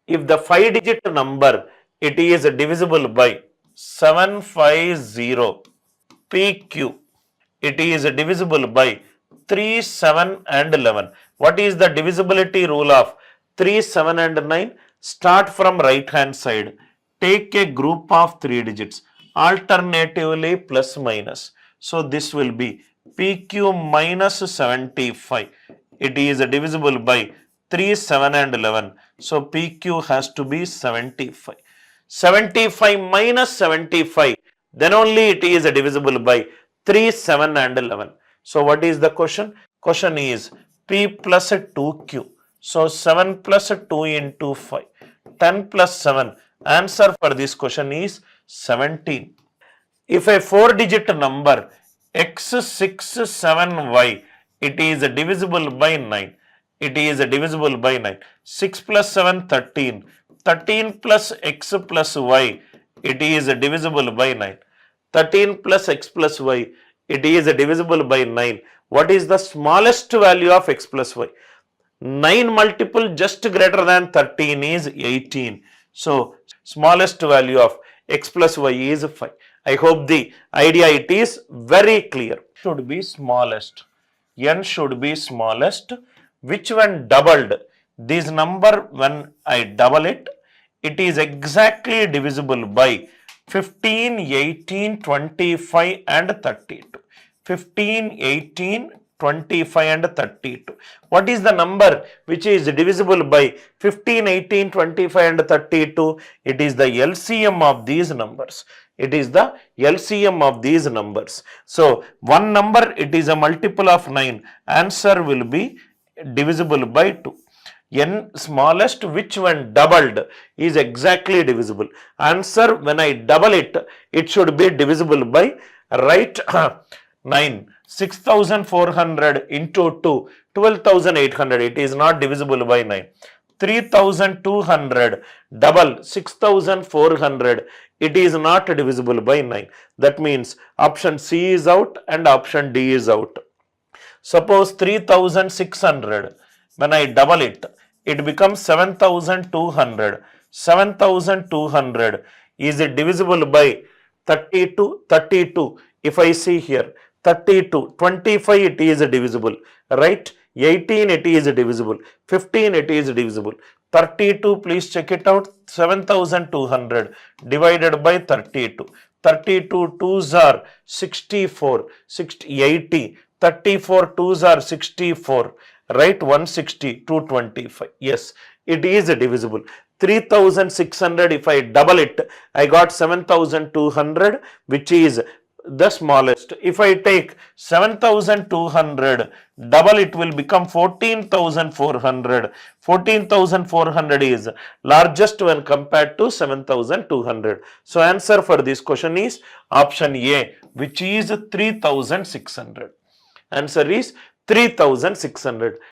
if the 5-digit number, it is divisible by 750 PQ, it is divisible by 3, 7 and 11. What is the divisibility rule of 3, 7 and 9? Start from right hand side. Take a group of 3 digits, alternatively plus minus. So this will be PQ minus 75. It is divisible by 3, 7 and 11. So PQ has to be 75. 75 minus 75, then only it is divisible by 3, 7 and 11. So what is the question? Question is P plus 2Q. So 7 plus 2 into 5, 10 plus 7. Answer for this question is 17. If a 4-digit number x67y, it is divisible by 9. It is divisible by 9. 6 plus 7, 13. 13 plus x plus y, it is divisible by 9. 13 plus x plus y, it is divisible by 9. What is the smallest value of x plus y? 9 multiple just greater than 13 is 18. So, smallest value of x plus y is 5. I hope the idea it is very clear. Should be smallest. N should be smallest, which when doubled, this number when I double it, it is exactly divisible by 15, 18, 25 and 32. 15, 18, 25 and 32. What is the number which is divisible by 15, 18, 25 and 32? It is the LCM of these numbers. It is the LCM of these numbers. So, one number, it is a multiple of 9. Answer will be divisible by 2. N smallest, which when doubled is exactly divisible. Answer, when I double it, it should be divisible by, right, 9. 6400 into 2, 12,800. It is not divisible by 9. 3200 double 6400. It is not divisible by 9. That means option C is out and option D is out. Suppose 3600. When I double it, it becomes 7200. 7200 is it divisible by 32? 32. If I see here, 32, 25 it is divisible, right? 18 it is divisible, 15 it is divisible. 32, please check it out. 7200 divided by 32. 32 2s are 64, 80. 34 2s are 64, right? 160, 225. Yes, it is divisible. 3600, if I double it, I got 7200, which is the smallest. If I take 7200, double it will become 14,400. 14,400 is largest when compared to 7,200. So answer for this question is option A, which is 3,600. Answer is 3,600.